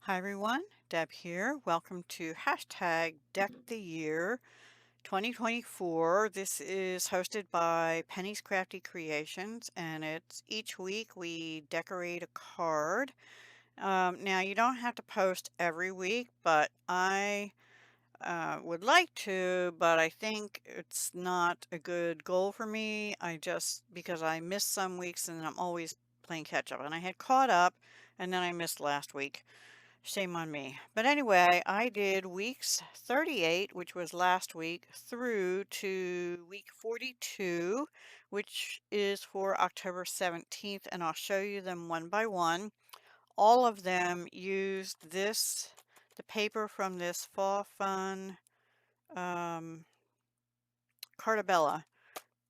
Hi everyone, Deb here. Welcome to hashtag Deck the Year 2024. This is hosted by Penny's Crafty Creations, and it's each week we decorate a card. Now you don't have to post every week, but I would like to, but I think it's not a good goal for me. Because I missed some weeks and I'm always playing catch up, and I had caught up, and then I missed last week. Shame on me. But anyway, I did weeks 38, which was last week, through to week 42, which is for October 17th, and I'll show you them one by one. All of them used the paper from this Fall Fun Cartabella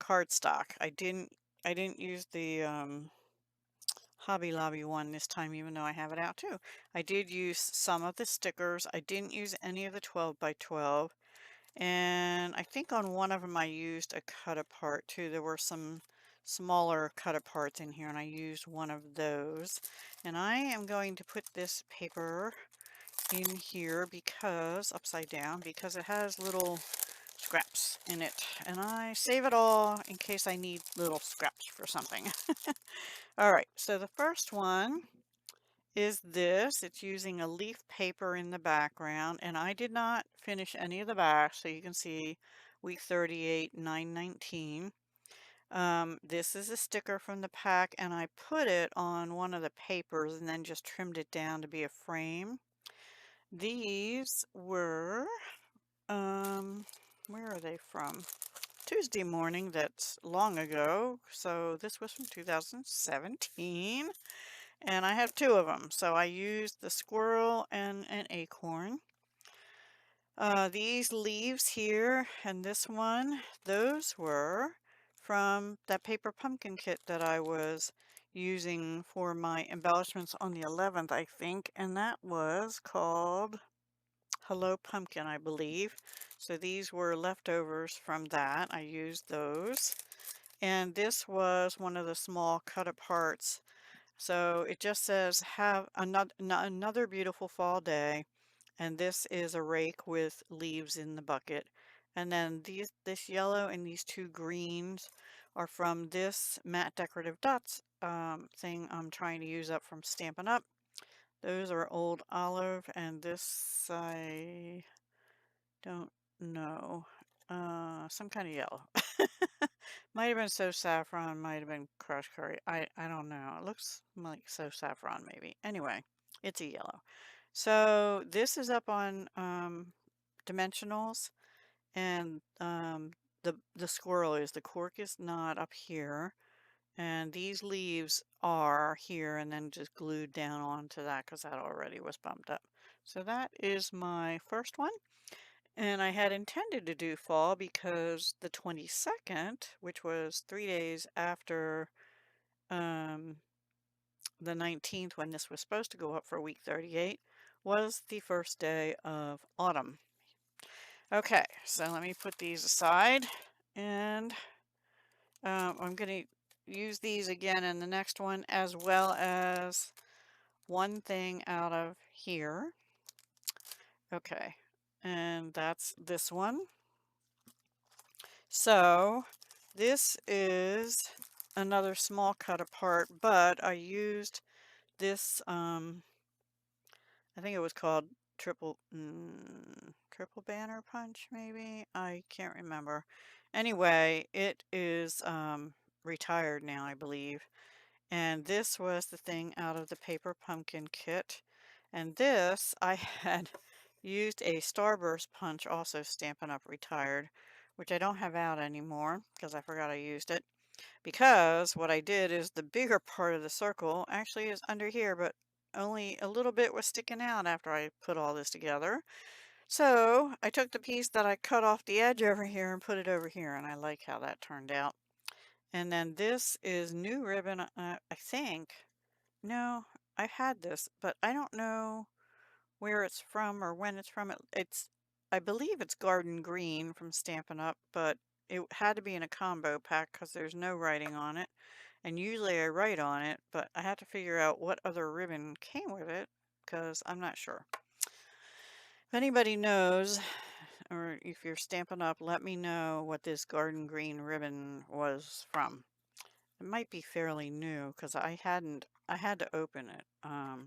cardstock. I didn't use the Hobby Lobby one this time, even though I have it out too. I did use some of the stickers. I didn't use any of the 12 by 12. And I think on one of them I used a cut apart too. There were some smaller cut aparts in here, and I used one of those. And I am going to put this paper in here upside down, because it has little scraps in it. And I save it all in case I need little scraps for something. All right, so the first one is this. It's using a leaf paper in the background, and I did not finish any of the back, so you can see week 38, 919. This is a sticker from the pack, and I put it on one of the papers and then just trimmed it down to be a frame. These were, where are they from? Tuesday morning, that's long ago. So this was from 2017. And I have two of them. So I used the squirrel and an acorn. These leaves here and this one, those were from that paper pumpkin kit that I was using for my embellishments on the 11th, I think. And that was called Hello Pumpkin, I believe. So these were leftovers from that. I used those. And this was one of the small cut aparts. So it just says, have another beautiful fall day. And this is a rake with leaves in the bucket. And then this yellow and these two greens are from this matte decorative dots thing I'm trying to use up from Stampin' Up. Those are Old Olive, and this I don't know. Some kind of yellow. Might have been So Saffron, might have been Crushed Curry. I don't know. It looks like So Saffron maybe. Anyway, it's a yellow. So this is up on dimensionals, and the squirrel is. The cork is not up here. And these leaves are here and then just glued down onto that because that already was bumped up. So that is my first one. And I had intended to do fall because the 22nd, which was 3 days after um, the 19th, when this was supposed to go up for week 38, was the first day of autumn. Okay, so let me put these aside, and I'm going to use these again in the next one, as well as one thing out of here. Okay, and that's this one. So this is another small cut apart, but I used this, I think it was called triple banner punch, maybe? I can't remember. Anyway, it is retired now, I believe. And this was the thing out of the paper pumpkin kit. And this, I had used a Starburst punch, also Stampin' Up! Retired, which I don't have out anymore because I forgot I used it. Because what I did is the bigger part of the circle actually is under here, but only a little bit was sticking out after I put all this together. So I took the piece that I cut off the edge over here and put it over here, and I like how that turned out. And then this is new ribbon, I think. No, I had this, but I don't know where it's from or when it's from. I believe it's Garden Green from Stampin' Up, but it had to be in a combo pack because there's no writing on it. And usually I write on it, but I had to figure out what other ribbon came with it. because I'm not sure. If anybody knows, or if you're Stampin' Up, let me know what this garden green ribbon was from. It might be fairly new because I had to open it.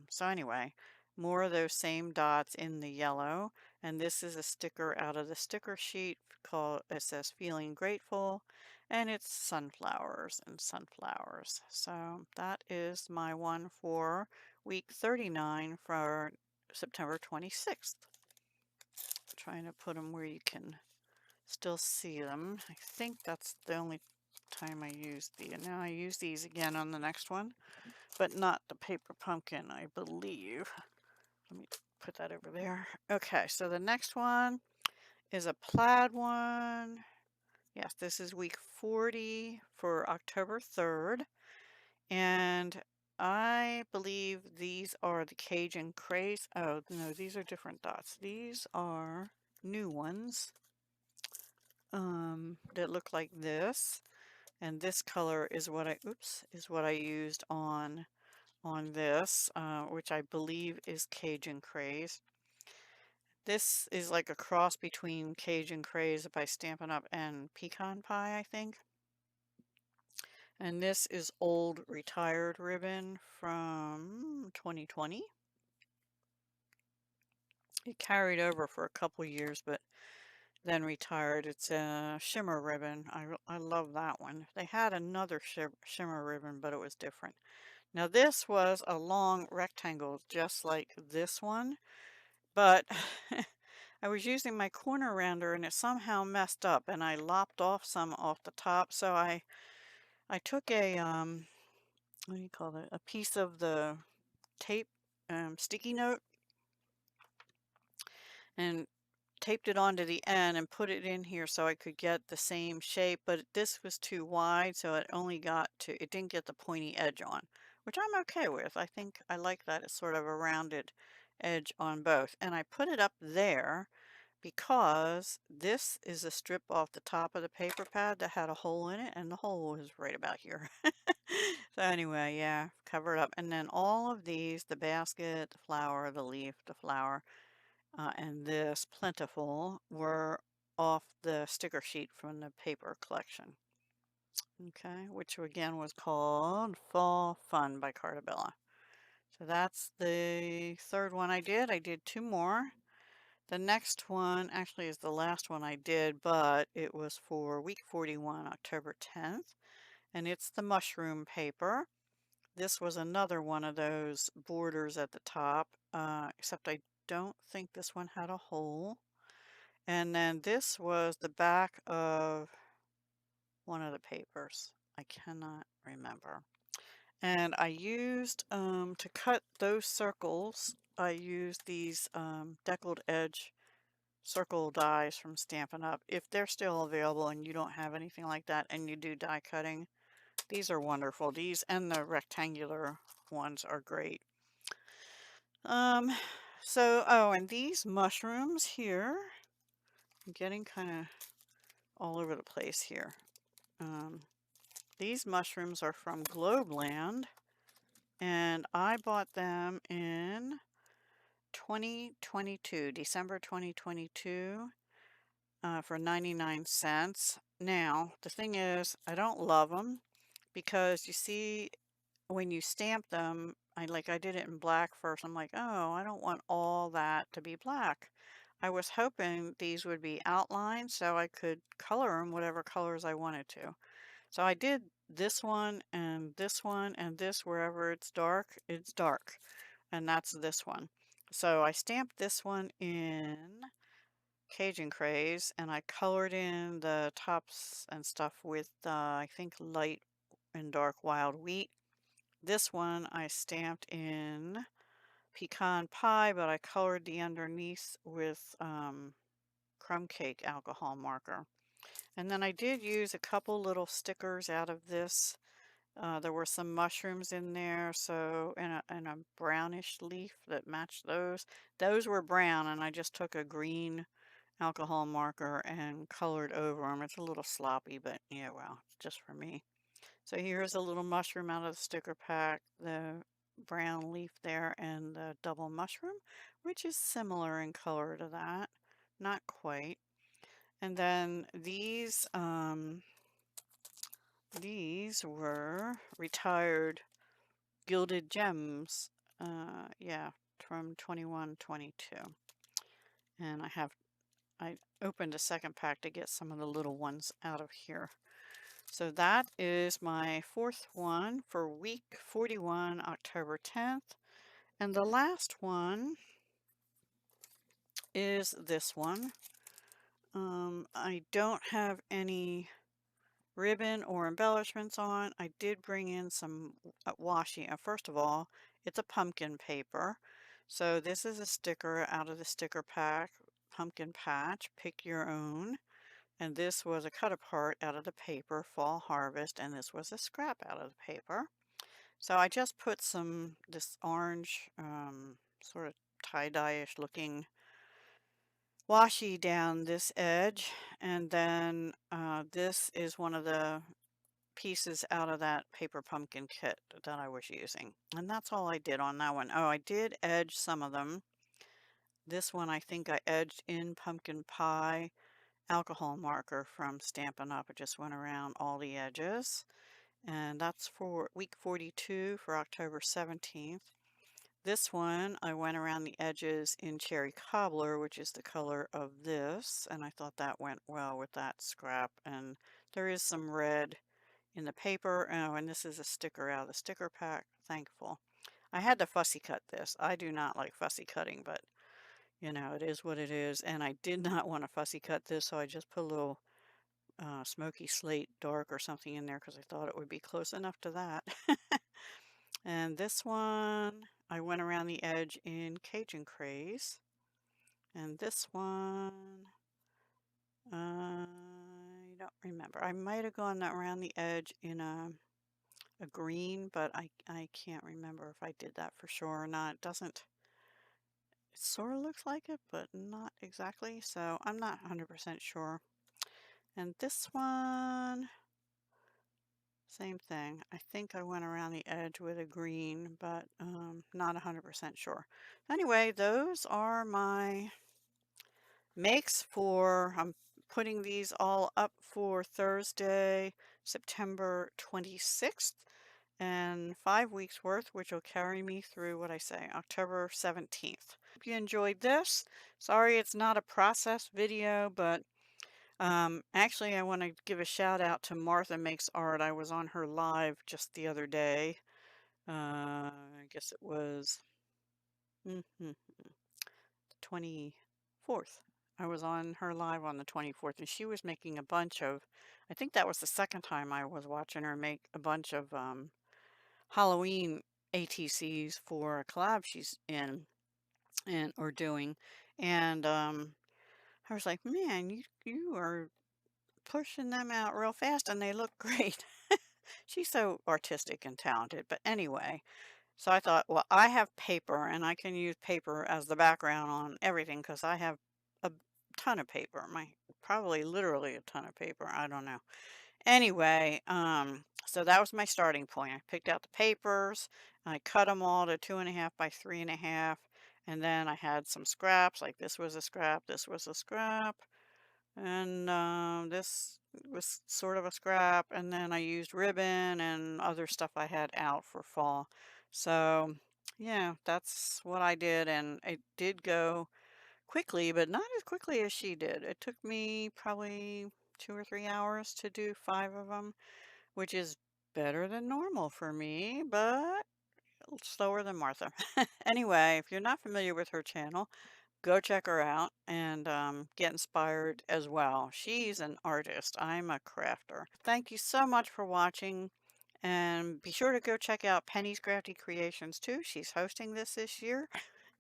So anyway, more of those same dots in the yellow. And this is a sticker out of the sticker sheet called, it says Feeling Grateful, and it's sunflowers and sunflowers. So that is my one for week 39 for September 26th. Trying to put them where you can still see them. I think that's the only time I used these. And now I use these again on the next one, but not the paper pumpkin, I believe. Let me put that over there. Okay, so the next one is a plaid one. Yes, this is week 40 for October 3rd. And I believe these are the Cajun Craze. Oh, no, these are different dots. These are new ones that look like this. And this color is what I used on this, which I believe is Cajun Craze. This is like a cross between Cajun Craze by Stampin' Up and Pecan Pie, I think. And this is old retired ribbon from 2020. It carried over for a couple years, but then retired. It's a shimmer ribbon. I love that one. They had another shimmer ribbon, but it was different. Now this was a long rectangle just like this one, but I was using my corner rounder and it somehow messed up and I lopped off some off the top. So I took a what do you call it? A piece of the tape sticky note and taped it onto the end and put it in here so I could get the same shape, but this was too wide, so it didn't get the pointy edge on, which I'm okay with. I think I like that it's sort of a rounded edge on both. And I put it up there because this is a strip off the top of the paper pad that had a hole in it, and the hole was right about here. So anyway, yeah, cover it up. And then all of these, the basket, the flower, the leaf, the flower, and this plentiful were off the sticker sheet from the paper collection. Okay, which again was called Fall Fun by Cartabella. So that's the third one I did. I did two more. The next one actually is the last one I did, but it was for week 41, October 10th, and it's the mushroom paper. This was another one of those borders at the top, except I don't think this one had a hole. And then this was the back of one of the papers. I cannot remember. And I used, to cut those circles, I used these deckled edge circle dies from Stampin' Up. If they're still available and you don't have anything like that and you do die cutting, these are wonderful. These and the rectangular ones are great. And these mushrooms here, I'm getting kind of all over the place here. These mushrooms are from Globeland, and I bought them in 2022, December 2022, for 99 cents. Now, the thing is, I don't love them because you see, when you stamp them, I did it in black first. I'm like, oh, I don't want all that to be black. I was hoping these would be outlined so I could color them whatever colors I wanted to. So I did this one and this one and this wherever it's dark. And that's this one. So I stamped this one in Cajun Craze and I colored in the tops and stuff with, I think, light and dark wild wheat. This one I stamped in Pecan Pie, but I colored the underneath with crumb cake alcohol marker. And then I did use a couple little stickers out of this. There were some mushrooms in there, so and a brownish leaf that matched those. Those were brown, and I just took a green alcohol marker and colored over them. It's a little sloppy, but yeah, well, it's just for me. So here's a little mushroom out of the sticker pack. brown leaf there and the double mushroom, which is similar in color to that. Not quite. And then these were retired gilded gems. Yeah, from 21, 22. And I opened a second pack to get some of the little ones out of here. So that is my fourth one for week 41, October 10th. And the last one is this one. I don't have any ribbon or embellishments on. I did bring in some washi. First of all, it's a pumpkin paper. So this is a sticker out of the sticker pack, pumpkin patch, pick your own. And this was a cut apart out of the paper, fall harvest, and this was a scrap out of the paper. So I just put this orange, sort of tie-dye-ish looking washi down this edge, and then this is one of the pieces out of that paper pumpkin kit that I was using. And that's all I did on that one. Oh, I did edge some of them. This one I think I edged in pumpkin pie alcohol marker from Stampin' Up. It just went around all the edges. And that's for week 42 for October 17th. This one, I went around the edges in Cherry Cobbler, which is the color of this, and I thought that went well with that scrap. And there is some red in the paper. Oh, and this is a sticker out of the sticker pack. Thankful. I had to fussy cut this. I do not like fussy cutting, but you know, it is what it is. And I did not want to fussy cut this, so I just put a little smoky slate dark or something in there because I thought it would be close enough to that. And this one, I went around the edge in Cajun Craze. And this one, I don't remember. I might have gone around the edge in a green, but I can't remember if I did that for sure or not. It sort of looks like it, but not exactly. So I'm not 100% sure. And this one, same thing. I think I went around the edge with a green, but not 100% sure. Anyway, those are my makes I'm putting these all up for Thursday, September 26th, and 5 weeks worth, which will carry me through what I say, October 17th. Hope you enjoyed this. Sorry it's not a process video, but actually, I want to give a shout out to Martha Makes Art. I was on her live just the other day. I guess it was the 24th. I was on her live on the 24th, and she was making a bunch of, I think that was the second time I was watching her make a bunch of Halloween ATCs for a collab she's in and or doing. And I was like, man, you are pushing them out real fast and they look great. She's so artistic and talented. But anyway, so I thought, well, I have paper and I can use paper as the background on everything because I have a ton of paper. Probably literally a ton of paper. I don't know. Anyway, so that was my starting point. I picked out the papers, I cut them all to 2.5 by 3.5, and then I had some scraps, like this was a scrap, this was a scrap, and this was sort of a scrap, and then I used ribbon and other stuff I had out for fall. So yeah, that's what I did, and it did go quickly, but not as quickly as she did. It took me probably 2 or 3 hours to do 5 of them, which is better than normal for me, but slower than Martha. Anyway, if you're not familiar with her channel, go check her out and get inspired as well. She's an artist. I'm a crafter. Thank you so much for watching. And be sure to go check out Penny's Crafty Creations too. She's hosting this year.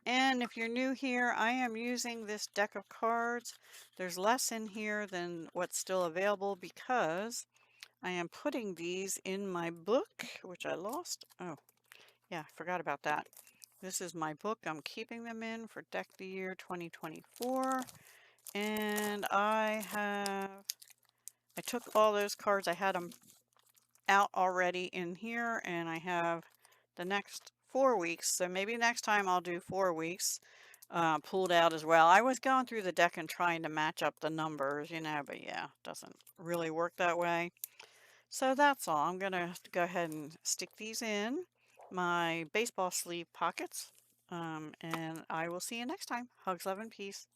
And if you're new here, I am using this deck of cards. There's less in here than what's still available because I am putting these in my book, which I lost. Oh, yeah, I forgot about that. This is my book. I'm keeping them in for Deck the Year 2024. And I took all those cards. I had them out already in here, and I have the next 4 weeks, so maybe next time I'll do 4 weeks, pulled out as well. I was going through the deck and trying to match up the numbers, but yeah, doesn't really work that way. So that's all. I'm gonna go ahead and stick these in my baseball sleeve pockets, and I will see you next time. Hugs, love, and peace.